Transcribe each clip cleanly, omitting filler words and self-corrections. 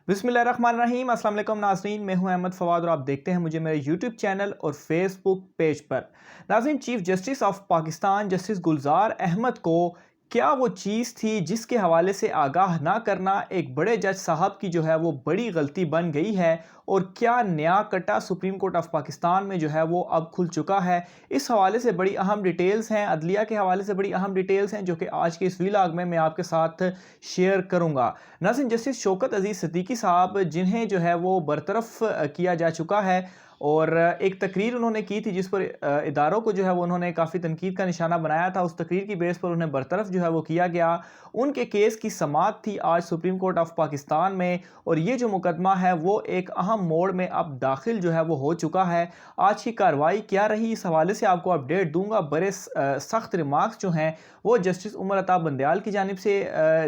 बिस्मिल्लाहिर्रहमानिर्रहीम अस्सलाम वालेकुम नाज़रीन, मैं हूं अहमद फवाद और आप देखते हैं मुझे मेरे यूट्यूब चैनल और फेसबुक पेज पर। नाज़रीन, chief justice of Pakistan justice Gulzar Ahmed को क्या वो चीज़ थी जिसके हवाले से आगाह ना करना एक बड़े जज साहब की जो है वो बड़ी गलती बन गई है, और क्या नया कटा सुप्रीम कोर्ट ऑफ पाकिस्तान में जो है वो अब खुल चुका है। इस हवाले से बड़ी अहम डिटेल्स हैं, अदलिया के हवाले से बड़ी अहम डिटेल्स हैं जो कि आज के इस व्लॉग में मैं आपके साथ शेयर करूंगा। नाज़रीन, जस्टिस शौकत अजीज़ सिद्दीकी साहब जिन्हें जो है वो बरतरफ किया जा चुका है, और एक तकरीर उन्होंने की थी जिस पर इदारों को जो है वो उन्होंने काफ़ी तनकीद का निशाना बनाया था। उस तकरीर की बेस पर उन्हें बरतरफ जो है वो किया गया। उनके केस की समाअत थी आज सुप्रीम कोर्ट ऑफ पाकिस्तान में, और ये जो मुकदमा है वो एक अहम मोड़ में अब दाखिल जो है वो हो चुका है। आज की कार्रवाई क्या रही, इस हवाले से आपको अपडेट दूंगा। बड़े सख्त रिमार्क्स जो हैं वो जस्टिस उमर अता बंदयाल की जानिब से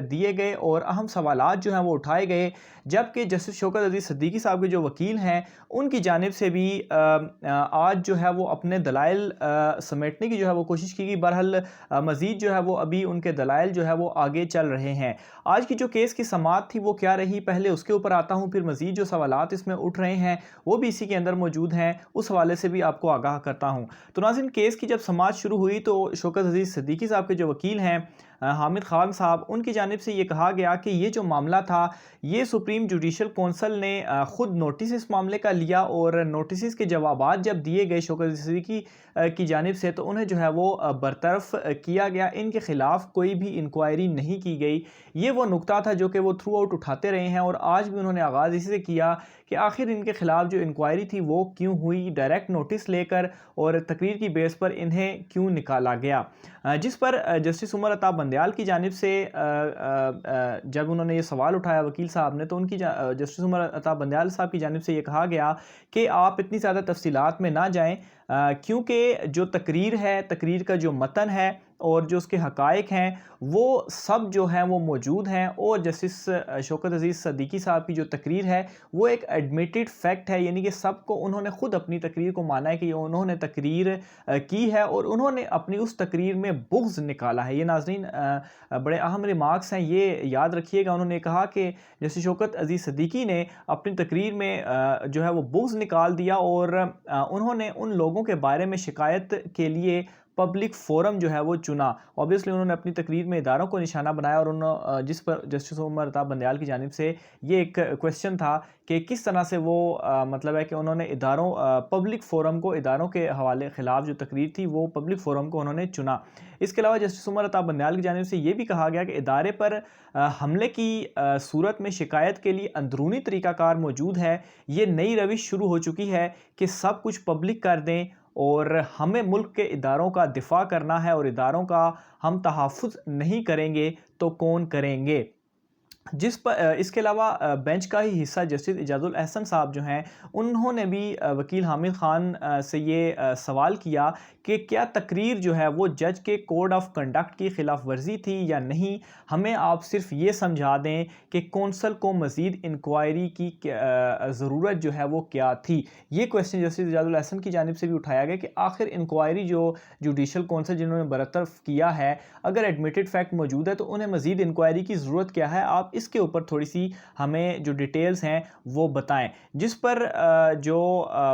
दिए गए और अहम सवालात जो हैं वो उठाए गए, जबकि जस्टिस शौकत अजीज़ सिद्दीकी साहब के जो वकील हैं उनकी जानिब से भी आज जो है वो अपने दलाइल समेटने की जो है वो कोशिश की गई। बहरहाल मज़ीद जो है वो अभी उनके दलाइल जो है वो आगे चल रहे हैं। आज की जो केस की समाअत थी वो क्या रही, पहले उसके ऊपर आता हूँ, फिर मज़ीद जो सवालात इसमें उठ रहे हैं वो भी इसी के अंदर मौजूद हैं, उस हवाले से भी आपको आगाह करता हूँ। तो नाज़रीन, केस की जब समाअत शुरू हुई तो शौकत अजीज़ सिद्दीकी साहब के जो वकील हैं हामिद खान साहब, उनकी जानिब से ये कहा गया कि ये जो मामला था ये सुप्रीम जुडिशल कौंसल ने ख़ुद नोटिस इस मामले का लिया, और नोटिस के जवाबात जब दिए गए शौकत सिद्दीकी की जानिब से तो उन्हें जो है वो बरतरफ किया गया। इनके ख़िलाफ़ कोई भी इंक्वायरी नहीं की गई। ये वो नुकता था जो कि वो थ्रू आउट उठाते रहे हैं, और आज भी उन्होंने आगाज़ इसी से किया कि आखिर इनके ख़िलाफ़ जो इंक्वायरी थी वो क्यों हुई, डायरेक्ट नोटिस लेकर और तकरीर की बेस पर इन्हें क्यों निकाला गया। जिस पर जस्टिस उमर अता बंदयाल की जानिब से जब उन्होंने ये सवाल उठाया वकील साहब ने, तो उनकी जस्टिस उमर अता बंदयाल साहब की जानिब से ये कहा गया कि आप इतनी ज़्यादा तफसीलात में ना जाएं, क्योंकि जो तकरीर है, तकरीर का जो मतन है और जो उसके हक़ाइक़ हैं वो सब जो हैं वो मौजूद हैं, और जस्टिस शौकत अजीज़ सिद्दीकी साहब की जो तकरीर है वो एक एडमिटेड फैक्ट है, यानी कि सबको उन्होंने ख़ुद अपनी तकरीर को माना है कि उन्होंने तकरीर की है और उन्होंने अपनी उस तकरीर में बुग़्ज़ निकाला है। ये नाज़रीन बड़े अहम रिमार्क्स हैं, ये याद रखिएगा। उन्होंने कहा कि जस्टिस शौकत अजीज़ सिद्दीकी ने अपनी तकरीर में जो है वो बुग़्ज़ निकाल दिया, और उन्होंने उन लोगों के बारे में शिकायत के लिए पब्लिक फ़ोरम जो है वो चुना। ऑब्वियसली उन्होंने अपनी तकरीर में इदारों को निशाना बनाया, और जिस पर जस्टिस उमर अता बंदयाल की जानिब से ये एक क्वेश्चन था कि किस तरह से वो मतलब है कि उन्होंने इदारों पब्लिक फ़ोरम को, इदारों के हवाले ख़िलाफ़ जो तकरीर थी वो पब्लिक फ़ोरम को उन्होंने चुना। इसके अलावा जस्टिस उमर अता बंदयाल की जानिब से ये भी कहा गया कि इदारे पर हमले की सूरत में शिकायत के लिए अंदरूनी तरीक़ाकार मौजूद है। ये नई रविश शुरू हो चुकी है कि सब कुछ पब्लिक कर दें, और हमें मुल्क के इदारों का दिफ़ा करना है, और इदारों का हम तहफ़्फ़ुज़ नहीं करेंगे तो कौन करेंगे। जिस पर इसके अलावा बेंच का ही हिस्सा जस्टिस इजाज़ुल एहसन साहब जो हैं उन्होंने भी वकील हामिद खान से ये सवाल किया कि क्या तकरीर जो है वो जज के कोड ऑफ कंडक्ट की ख़िलाफ़ वर्जी थी या नहीं, हमें आप सिर्फ ये समझा दें कि कौंसल को मज़ीद इंक्वायरी की ज़रूरत जो है वो क्या थी। ये क्वेश्चन जस्टिस इजाज़ुल एहसन की जानिब से भी उठाया गया कि आखिर इंक्वायरी जो जुडिशल कौंसल जिन्होंने बरतरफ किया है, अगर एडमिटेड फैक्ट मौजूद है तो उन्हें मज़ीद इंक्वायरी की ज़रूरत क्या है, आप इसके ऊपर थोड़ी सी हमें जो डिटेल्स हैं वो बताएं। जिस पर जो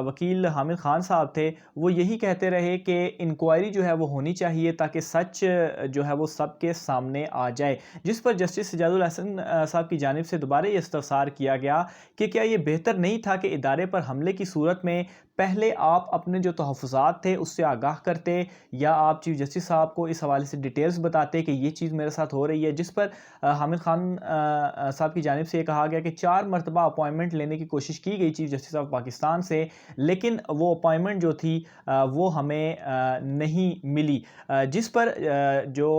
वकील हामिद खान साहब थे वो यही कहते रहे कि इंक्वायरी जो है वो होनी चाहिए ताकि सच जो है वो सबके सामने आ जाए। जिस पर जस्टिस इजाज़ुल हसन साहब की जानिब से दोबारा ये इस्तफसार किया गया कि क्या ये बेहतर नहीं था कि इदारे पर हमले की सूरत में पहले आप अपने जो तहफ़्फ़ुज़ात थे उससे आगाह करते, या आप चीफ जस्टिस साहब को इस हवाले से डिटेल्स बताते कि ये चीज़ मेरे साथ हो रही है। जिस पर हामिद खान साहब की जानिब से ये कहा गया कि 4 मरतबा अपॉइंटमेंट लेने की कोशिश की गई चीफ जस्टिस ऑफ पाकिस्तान से, लेकिन वो अपॉइंटमेंट जो थी वो हमें नहीं मिली। जिस पर जो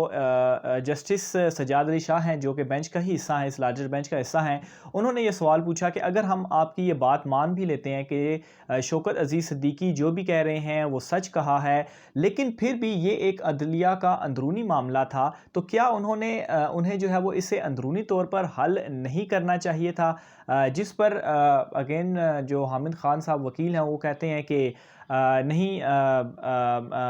जस्टिस सजाद अली शाह हैं जो कि बेंच का ही हिस्सा है, इस लार्जर बेंच का हिस्सा हैं, उन्होंने ये सवाल पूछा कि अगर हम आपकी ये बात मान भी लेते हैं कि शौकत अजीज़ सिद्दीकी जो भी कह रहे हैं वो सच कहा है, लेकिन फिर भी ये एक अदलिया का अंदरूनी मामला था, तो क्या उन्हें जो है वो इसे अंदरूनी तौर पर हल नहीं करना चाहिए था। जिस पर अगेन जो हामिद खान साहब वकील हैं वो कहते हैं कि नहीं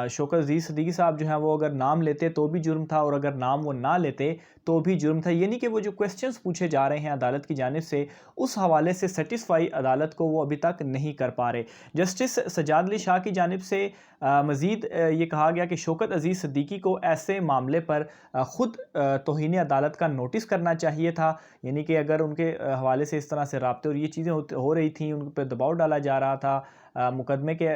शौकत अजीज़ सिद्दीकी साहब जो हैं वो अगर नाम लेते तो भी जुर्म था, और अगर नाम वो ना लेते तो भी जुर्म था। यानी कि वो जो क्वेश्चंस पूछे जा रहे हैं अदालत की जानिब से, उस हवाले से सेटिस्फाई अदालत को वो अभी तक नहीं कर पा रहे। जस्टिस सजाद अली शाह की जानिब से मज़ीद ये कहा गया कि शौकत अजीज़ सिद्दीकी को ऐसे मामले पर ख़ुद तौहीन अदालत का नोटिस करना चाहिए था। यानी कि अगर उनके हवाले से इस तरह से राब्ते और ये चीज़ें हो रही थी, उन पर दबाव डाला जा रहा था मुकदमे के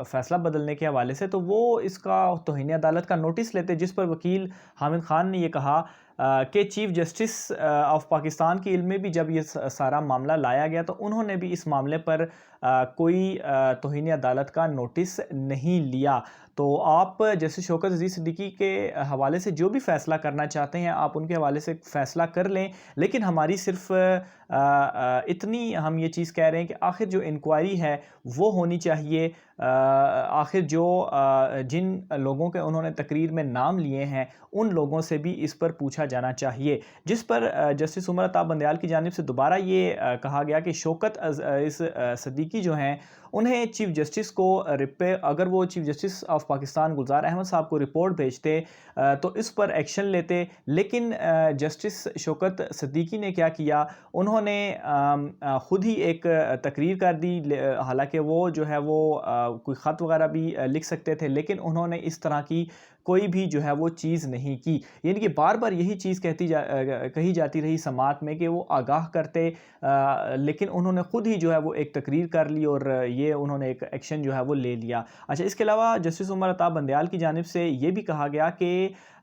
फ़ैसला बदलने के हवाले से, तो वो इसका तौहीन अदालत का नोटिस लेते। जिस पर वकील हामिद खान ने ये कहा कि चीफ़ जस्टिस ऑफ पाकिस्तान के इल्म में भी जब ये सारा मामला लाया गया तो उन्होंने भी इस मामले पर कोई तौहीन अदालत का नोटिस नहीं लिया। तो आप जैसे शौकत अजीज़ सिद्दीकी के हवाले से जो भी फ़ैसला करना चाहते हैं आप उनके हवाले से फ़ैसला कर लें, लेकिन हमारी सिर्फ इतनी हम ये चीज़ कह रहे हैं कि आखिर जो इंक्वायरी है वो होनी चाहिए। आखिर जो जिन लोगों के उन्होंने तकरीर में नाम लिए हैं उन लोगों से भी इस पर पूछा जाना चाहिए। जिस पर जस्टिस उमर अता बंदयाल की जानिब से दोबारा ये कहा गया कि शौकत सिद्दीकी जो हैं उन्हें चीफ़ जस्टिस को अगर वो चीफ़ जस्टिस ऑफ पाकिस्तान गुलजार अहमद साहब को रिपोर्ट भेजते तो इस पर एक्शन लेते। लेकिन जस्टिस शौकत सिद्दीकी ने क्या किया, उन्होंने ख़ुद ही एक तकरीर कर दी। हालांकि वो जो है वो कोई ख़त वगैरह भी लिख सकते थे, लेकिन उन्होंने इस तरह की कोई भी जो है वो चीज़ नहीं की। यानी कि बार बार यही चीज़ कही जाती रही समात में कि वो आगाह करते, लेकिन उन्होंने ख़ुद ही जो है वो एक तकरीर कर ली और ये उन्होंने एक एक्शन जो है वो ले लिया। अच्छा, इसके अलावा जस्टिस उमर अता बंदयाल की जानिब से ये भी कहा गया कि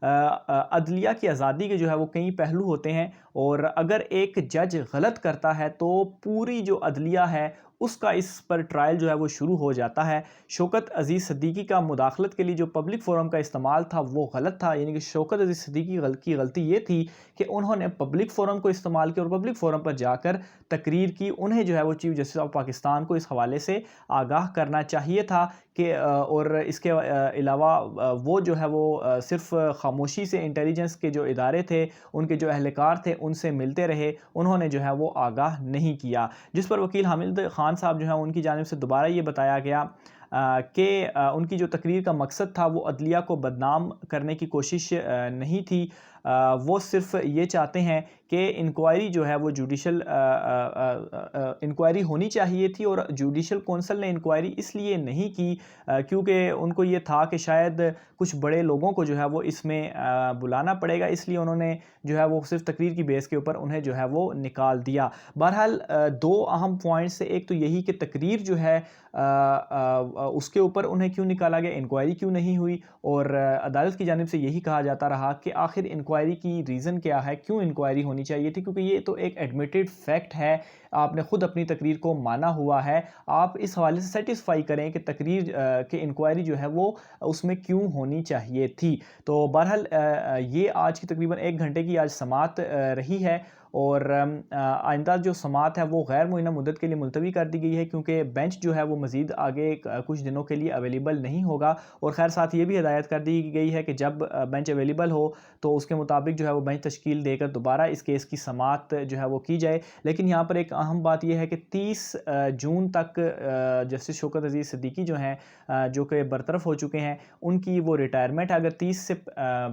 अदलिया की आज़ादी के जो है वो कई पहलू होते हैं, और अगर एक जज गलत करता है तो पूरी जो अदलिया है उसका इस पर ट्रायल जो है वो शुरू हो जाता है। शौकत अजीज़ सिद्दीकी का मुदाखलत के लिए जो पब्लिक फ़ोरम का इस्तेमाल था वो गलत था। यानी कि शौकत अजीज़ सिद्दीकी की गलती ये थी कि उन्होंने पब्लिक फ़ोरम को इस्तेमाल किया और पब्लिक फ़ोरम पर जाकर तकरीर की। उन्हें जो है वो चीफ़ जस्टिस ऑफ पाकिस्तान को इस हवाले से आगाह करना चाहिए था कि और इसके अलावा वो जो है वो सिर्फ़ खामोशी से इंटेलिजेंस के जो इदारे थे, उनके जो अहलकार थे, उनसे मिलते रहे, उन्होंने जो है वो आगाह नहीं किया। जिस पर वकील हामिद खान साहब जो हैं उनकी जानिब से दोबारा ये बताया गया कि उनकी जो तकरीर का मकसद था वो अदलिया को बदनाम करने की कोशिश नहीं थी। वो सिर्फ ये चाहते हैं कि इंक्वायरी जो है वो जुडिशल इंक्वायरी होनी चाहिए थी, और जुडिशल कौंसिल ने इंक्वायरी इसलिए नहीं की क्योंकि उनको ये था कि शायद कुछ बड़े लोगों को जो है वो इसमें बुलाना पड़ेगा, इसलिए उन्होंने जो है वो सिर्फ तकरीर की बेस के ऊपर उन्हें जो है वो निकाल दिया। बहरहाल दो अहम पॉइंट्स से, एक तो यही कि तकरीर जो है उसके ऊपर उन्हें क्यों निकाला गया, इंक्वायरी क्यों नहीं हुई, और अदालत की जानिब से यही कहा जाता रहा कि आखिर इंक्वायरी की रीज़न क्या है, क्यों इंक्वायरी होनी चाहिए थी, क्योंकि ये तो एक एडमिटेड फैक्ट है, आपने ख़ुद अपनी तकरीर को माना हुआ है। आप इस हवाले से सेटिस्फाई करें कि तकरीर की इंक्वायरी जो है वो उसमें क्यों होनी चाहिए थी। तो बहरहाल ये आज की तकरीबन 1 घंटे की आज समात रही है, और आइंदा जो समात है वो गैर मुअय्यना मुद्दत के लिए मुलतवी कर दी गई है, क्योंकि बेंच जो है वो मज़ीद आगे कुछ दिनों के लिए अवेलेबल नहीं होगा। और ख़ैर साथ ये भी हिदायत कर दी गई है कि जब बेंच अवेलेबल हो तो उसके मुताबिक जो है वो बेंच तश्कील देकर दोबारा इस केस की समात जो है वो की जाए। लेकिन यहाँ पर एक अहम बात यह है कि 30 जून तक जस्टिस शौकत अजीज़ सिद्दीकी जो हैं जो कि बरतरफ हो चुके हैं, उनकी वो रिटायरमेंट, अगर 30 से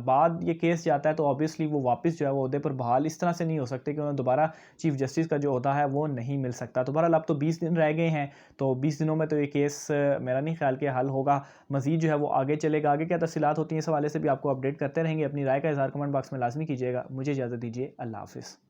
बाद ये केस जाता है तो ऑब्वियसली वो वापस जो है वो ओहदे पर बहाल इस तरह से नहीं हो सकते कि उन्हें दोबारा चीफ जस्टिस का जो ओहदा है वो नहीं मिल सकता। तो बहरहाल अब तो 20 दिन रह गए हैं, तो 20 दिनों में तो ये केस मेरा नहीं ख्याल कि हल होगा, मज़ीद जो है वो आगे चलेगा। आगे क्या तफसीलात होती हैं इस हवाले से भी आपको अपडेट करते रहेंगे। अपनी राय का इज़हार कमेंट बॉक्स में लाजमी कीजिएगा। मुझे इजाज़त दीजिए, अल्लाह हाफ़िज़।